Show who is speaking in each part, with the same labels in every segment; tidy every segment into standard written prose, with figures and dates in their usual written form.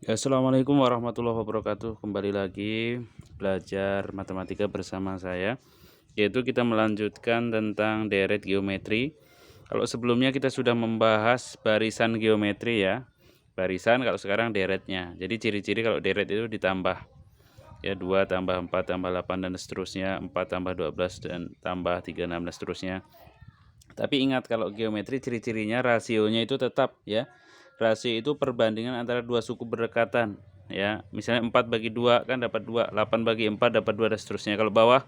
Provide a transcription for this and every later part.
Speaker 1: Ya, assalamualaikum warahmatullahi wabarakatuh. Kembali lagi belajar matematika bersama saya, yaitu kita melanjutkan tentang deret geometri. Kalau sebelumnya kita sudah membahas barisan geometri ya, barisan, kalau sekarang deretnya. Jadi ciri-ciri kalau deret itu ditambah ya, 2 tambah 4 tambah 8 dan seterusnya, 4 tambah 12 dan tambah 3 6 dan seterusnya. Tapi ingat, kalau geometri ciri-cirinya rasionya itu tetap ya. Rasio itu perbandingan antara dua suku berdekatan ya. Misalnya 4 bagi 2 kan dapat 2, 8 bagi 4 dapat 2 dan seterusnya. Kalau bawah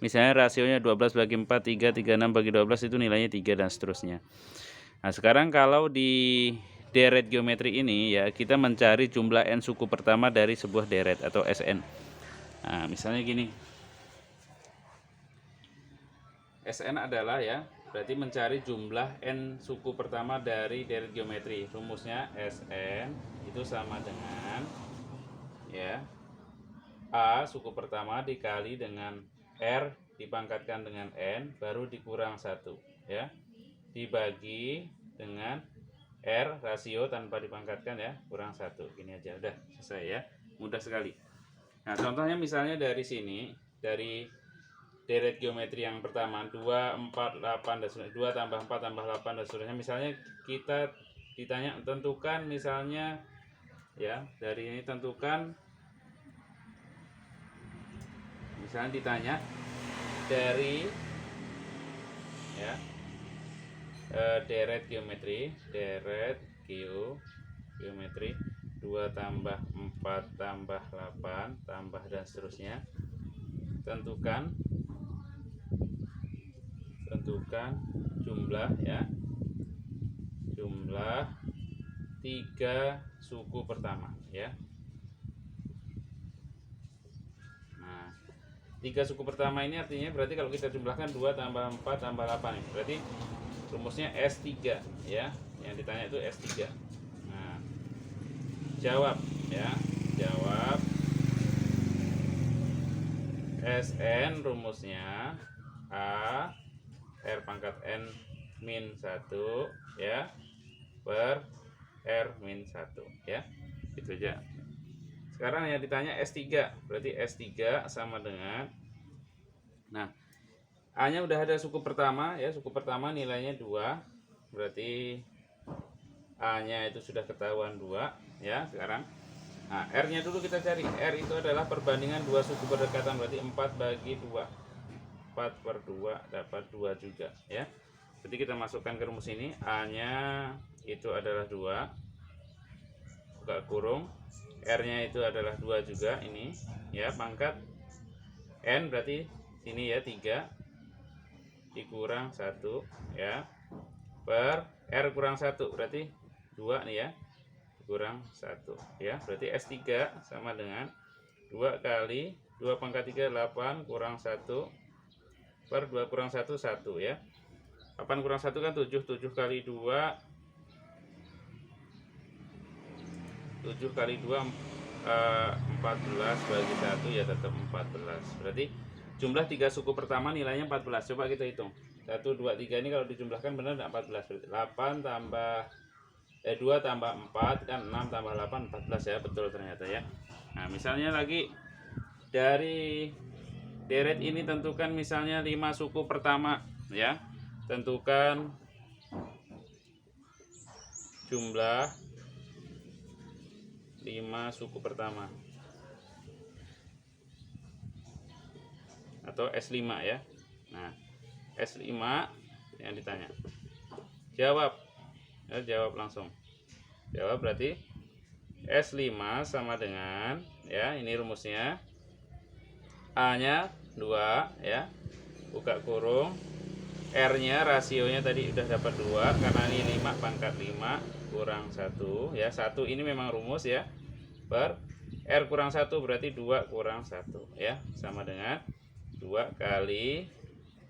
Speaker 1: misalnya rasionya 12 bagi 4 3, 36 bagi 12 itu nilainya 3 dan seterusnya. Nah, sekarang kalau di deret geometri ini ya, kita mencari jumlah n suku pertama dari sebuah deret atau Sn. Nah, misalnya gini. Sn adalah ya, berarti mencari jumlah n suku pertama dari deret geometri. Rumusnya Sn itu sama dengan ya, A suku pertama dikali dengan R dipangkatkan dengan N baru dikurang 1 ya, dibagi dengan R rasio tanpa dipangkatkan ya, kurang 1. Gini aja udah selesai ya, mudah sekali. Nah, contohnya misalnya dari sini, dari deret geometri yang pertama 2, 4, 8 dan seterusnya, 2 tambah 4 tambah 8 dan seterusnya. Misalnya kita ditanya tentukan, misalnya ya, dari ini tentukan, misalnya ditanya dari ya, deret geometri 2 tambah 4 tambah 8 tambah dan seterusnya. Tentukan jumlah ya, jumlah 3 suku pertama ya. Nah, 3 suku pertama ini artinya berarti kalau kita jumlahkan 2 tambah 4 tambah 8 ini berarti rumusnya S3 ya. Yang ditanya itu S3. Nah, jawab ya, jawab. Sn rumusnya A R pangkat N min 1 ya, per R min 1 ya. Itu aja. Sekarang yang ditanya S3, berarti S3 sama dengan, nah, A nya udah ada suku pertama ya, suku pertama nilainya 2, berarti A nya itu sudah ketahuan 2 ya. Sekarang nah, R nya dulu kita cari. R itu adalah perbandingan dua suku berdekatan, berarti 4 bagi 2, 4 per 2 dapat 2 juga ya. Jadi kita masukkan ke rumus ini, A nya itu adalah 2 buka kurung, R nya itu adalah 2 juga ini ya, pangkat N berarti sini ya 3 dikurang 1 ya, per R kurang 1 berarti 2 nih ya, kurang 1 ya. Berarti S3 sama dengan 2 kali 2 pangkat 3 8 kurang 1 per 2 kurang 1 1 ya. 8 kurang 1 kan 7, 7 kali 2 14 bagi 1 ya tetap 14. Berarti jumlah 3 suku pertama nilainya 14. Coba kita hitung. 1 2 3 ini kalau dijumlahkan benar enggak 14? 8 tambah 2 tambah 4 kan 6 tambah 8 14 ya, betul ternyata ya. Nah, misalnya lagi dari deret ini tentukan misalnya 5 suku pertama ya. Tentukan jumlah 5 suku pertama atau S5 ya. Nah, S5 yang ditanya. Jawab. Ya, jawab langsung. Jawab berarti S5 sama dengan ya, ini rumusnya. A-nya 2 ya. Buka kurung. R-nya rasionya tadi udah dapat 2 karena ini 5 pangkat 5 kurang 1 ya. 1 ini memang rumus ya. Per R kurang 1 berarti 2 kurang 1 ya, sama dengan 2 kali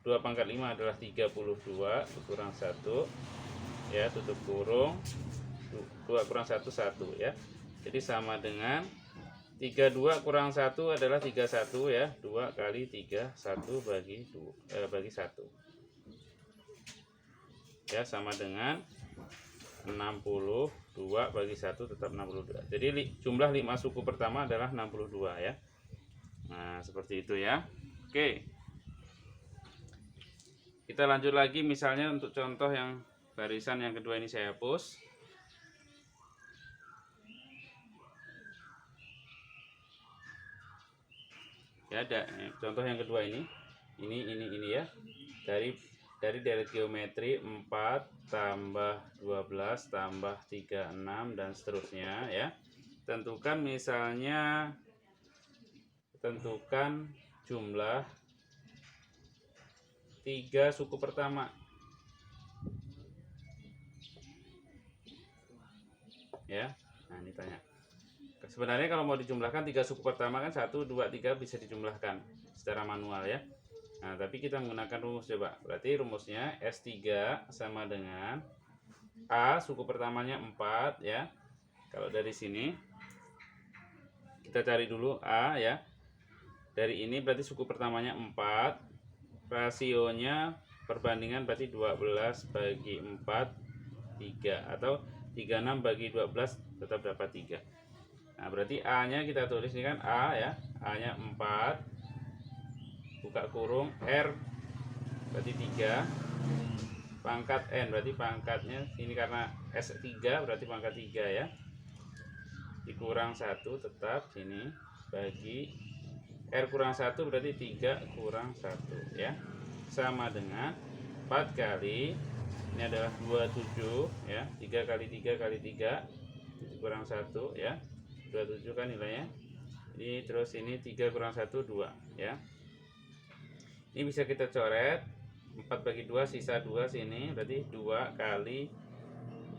Speaker 1: 2 pangkat 5 adalah 32 kurang 1 ya, tutup kurung, 2 kurang 1 1 ya. Jadi sama dengan 32 kurang 1 adalah 31 ya. 2 kali 3 1 bagi 1 ya, sama dengan 62 bagi 1 tetap 62. Jadi jumlah 5 suku pertama adalah 62 ya. Nah, seperti itu ya. Oke. Kita lanjut lagi misalnya untuk contoh yang barisan yang kedua ini saya hapus. Ya, ada contoh yang kedua ini ya. Dari deret geometri 4 tambah 12 tambah 36 dan seterusnya ya. Tentukan jumlah 3 suku pertama. Ya. Nah, ini tanya. Sebenarnya kalau mau dijumlahkan 3 suku pertama kan 1, 2, 3 bisa dijumlahkan secara manual ya. Nah, tapi kita menggunakan rumus coba. Berarti rumusnya S3 sama dengan A suku pertamanya 4 ya. Kalau dari sini kita cari dulu A ya. Dari ini berarti suku pertamanya 4. Rasionya perbandingan berarti 12 bagi 4 3 atau 36 bagi 12 tetap dapat 3. Nah, berarti A-nya kita tulis ini kan A ya. A-nya 4 buka kurung R berarti 3 pangkat N berarti pangkatnya ini karena S3 berarti pangkat 3 ya. Dikurang 1 tetap sini bagi R kurang 1 berarti 3 kurang 1 ya. Sama dengan 4 kali ini adalah 27 ya. 3 kali 3 kali 3 kurang 1 ya. 27 kan nilainya. Ini terus ini 3 kurang 1 2 ya. Ini bisa kita coret 4 bagi 2 sisa 2 sini berarti 2 kali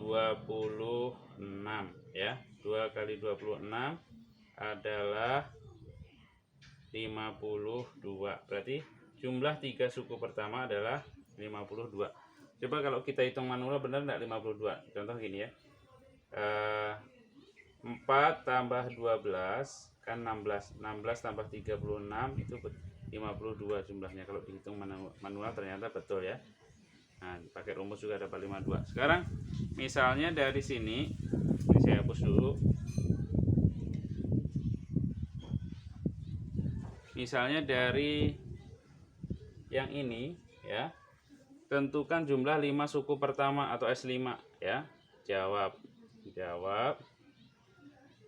Speaker 1: 26 ya. 2 kali 26 adalah 52. Berarti jumlah 3 suku pertama adalah 52. Coba kalau kita hitung manual benar enggak 52? Contoh gini ya. 4 tambah 12 kan 16. 16 tambah 36 itu 52 jumlahnya. Kalau dihitung manual ternyata betul ya. Nah, pakai rumus juga dapat 52. Sekarang misalnya dari sini saya hapus dulu. Misalnya dari yang ini ya. Tentukan jumlah 5 suku pertama atau S5 ya. Jawab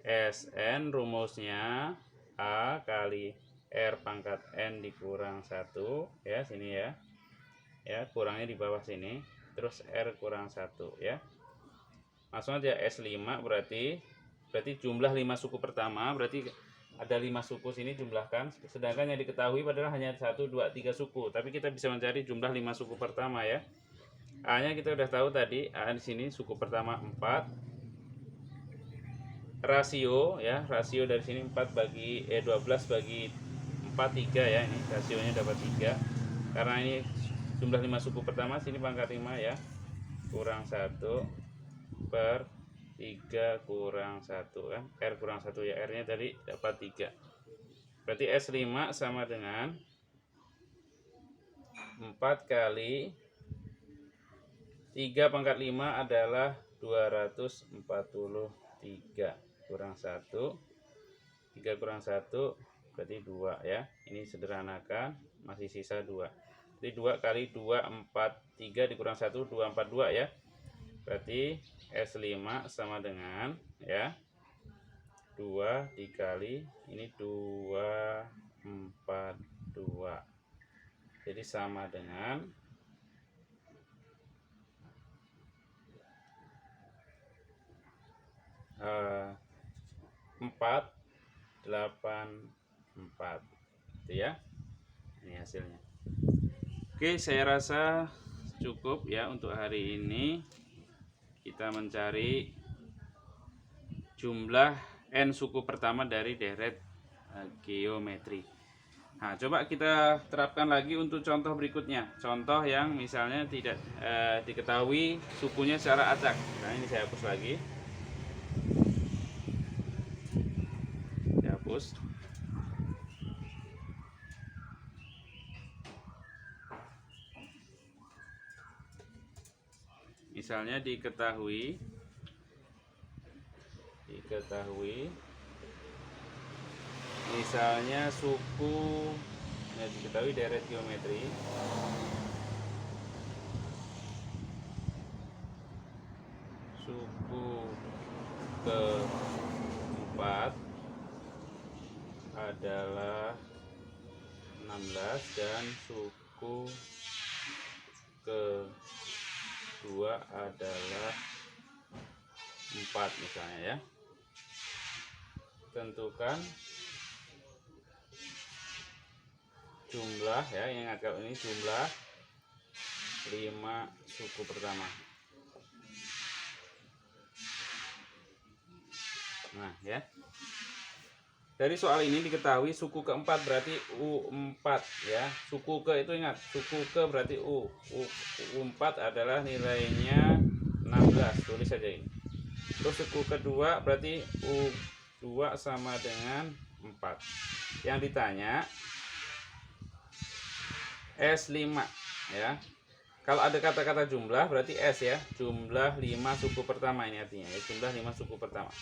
Speaker 1: Sn rumusnya A kali R pangkat N dikurang 1 ya sini ya. Ya, kurangnya di bawah sini. Terus R kurang 1 ya. Langsung aja S5 berarti jumlah 5 suku pertama berarti ada 5 suku sini jumlahkan. Sedangkan yang diketahui padahal hanya 1 2 3 suku, tapi kita bisa mencari jumlah 5 suku pertama ya. A-nya kita udah tahu tadi, A di sini suku pertama 4. Rasio ya, rasio dari sini 4 bagi 12 bagi 4 3 ya, ini rasionya dapat 3. Karena ini jumlah 5 suku pertama sini pangkat 5 ya. Kurang 1 per 3 kurang 1 kan. R kurang 1 ya, R-nya tadi dapat 3. Berarti S5 sama dengan 4 kali 3 pangkat 5 adalah 243 kurang 1. 3 kurang 1 berarti 2 ya. Ini sederhanakan, masih sisa 2. Jadi 2 kali 2 4 3 dikurang 1 242 ya. Berarti S5 sama dengan ya 2 dikali ini 242. Jadi sama dengan 484 itu ya. Ini hasilnya. Oke, saya rasa cukup ya untuk hari ini. Kita mencari jumlah N suku pertama dari deret geometri. Nah, coba kita terapkan lagi untuk contoh berikutnya. Contoh yang misalnya tidak diketahui sukunya secara acak. Nah, ini saya hapus lagi. Saya hapus. Misalnya diketahui diketahui, misalnya suku diketahui deret geometri suku keempat adalah 16 dan suku kedua adalah 4 misalnya ya. Tentukan jumlah ya, ingat kalau ini jumlah 5 suku pertama. Nah ya, dari soal ini diketahui suku keempat berarti U4 ya. Suku ke itu ingat, suku ke berarti U4 adalah nilainya 16, tulis saja ini. Terus suku kedua berarti U2 sama dengan 4. Yang ditanya S5 ya. Kalau ada kata-kata jumlah berarti S ya, jumlah 5 suku pertama ini artinya ya, jumlah 5 suku pertama.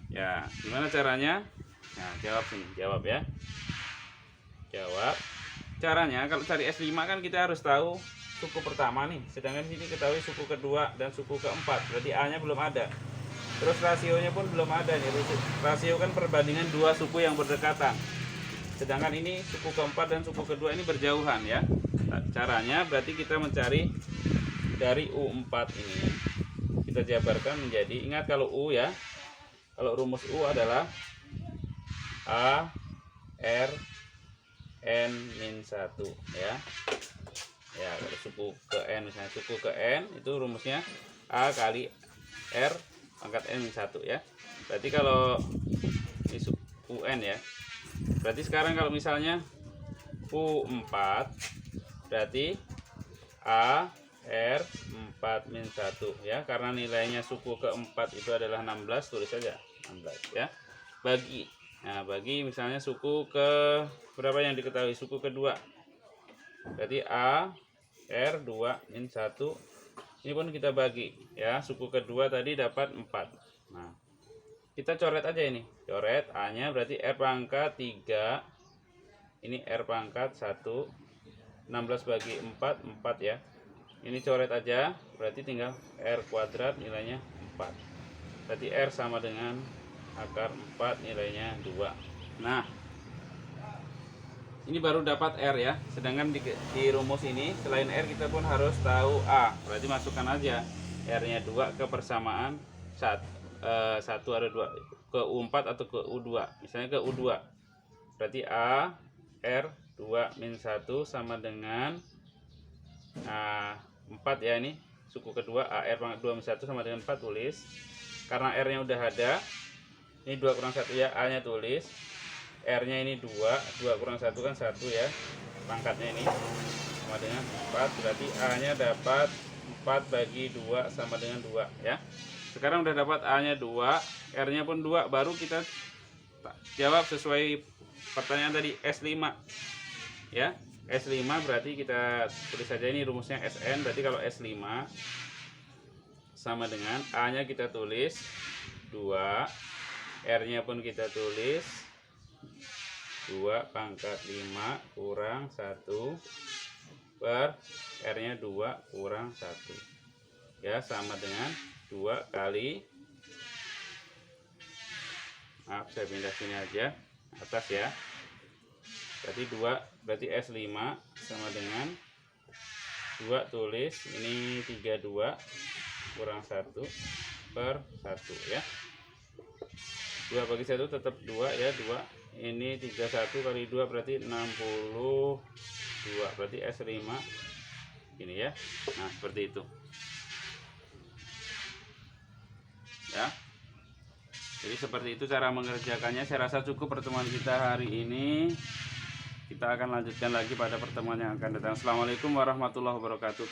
Speaker 1: Ya, gimana caranya? Nah, jawab sini, jawab ya. Jawab. Caranya kalau cari S5 kan kita harus tahu suku pertama nih. Sedangkan di sini ketahui suku kedua dan suku keempat. Berarti A-nya belum ada. Terus rasionya pun belum ada nih. Rasio kan perbandingan dua suku yang berdekatan. Sedangkan ini suku keempat dan suku kedua ini berjauhan ya. Caranya berarti kita mencari dari U4 ini. Kita jabarkan menjadi, ingat kalau U ya. Kalau rumus U adalah A R N min 1 ya. Ya, kalau suku ke N misalnya, suku ke N itu rumusnya A kali R pangkat N min 1 ya. Berarti kalau ini suku UN ya. Berarti sekarang kalau misalnya U4 berarti A R 4 min 1 ya. Karena nilainya suku keempat itu adalah 16, tulis saja 16 ya. Bagi misalnya suku ke berapa yang diketahui, suku kedua berarti A R 2 min 1, ini pun kita bagi ya. Suku kedua tadi dapat 4. Nah kita coret aja ini, coret A nya berarti R pangkat 3, ini R pangkat 1, 16 bagi 4 ya. Ini coret aja berarti tinggal R kuadrat nilainya 4. Berarti R sama dengan akar 4 nilainya 2. Nah ini baru dapat R ya. Sedangkan di rumus ini selain R kita pun harus tahu A. Berarti masukkan aja R nya 2 ke persamaan 1 ada 2 ke U4 atau ke U2. Misalnya ke U2 berarti A R 2 min 1 sama dengan 4 ya. Ini suku kedua AR pangkat 2 min 1 sama dengan 4, tulis. Karena R nya udah ada, ini 2 kurang 1 ya, A nya tulis. R nya ini 2 kurang 1 kan 1 ya, pangkatnya ini sama dengan 4, berarti A nya dapat 4 bagi 2 sama dengan 2 ya. Sekarang udah dapat A nya 2, R nya pun 2, baru kita jawab sesuai pertanyaan tadi, S5 ya. S5 berarti kita tulis saja ini rumusnya SN, berarti kalau S5 sama dengan A nya kita tulis 2, R nya pun kita tulis 2 pangkat 5 kurang 1 per R nya 2 kurang 1 ya, sama dengan 2 kali, maaf saya pindah sini aja atas ya. Berarti 2 berarti S5 sama dengan 2, tulis ini 32 kurang 1 per 1 ya. 2 bagi 1 tetap 2 ya, 2. Ini 31 kali 2 berarti 62. Berarti S5 ini ya. Nah, seperti itu. Ya. Jadi seperti itu cara mengerjakannya. Saya rasa cukup pertemuan kita hari ini. Kita akan lanjutkan lagi pada pertemuan yang akan datang. Assalamualaikum warahmatullahi wabarakatuh.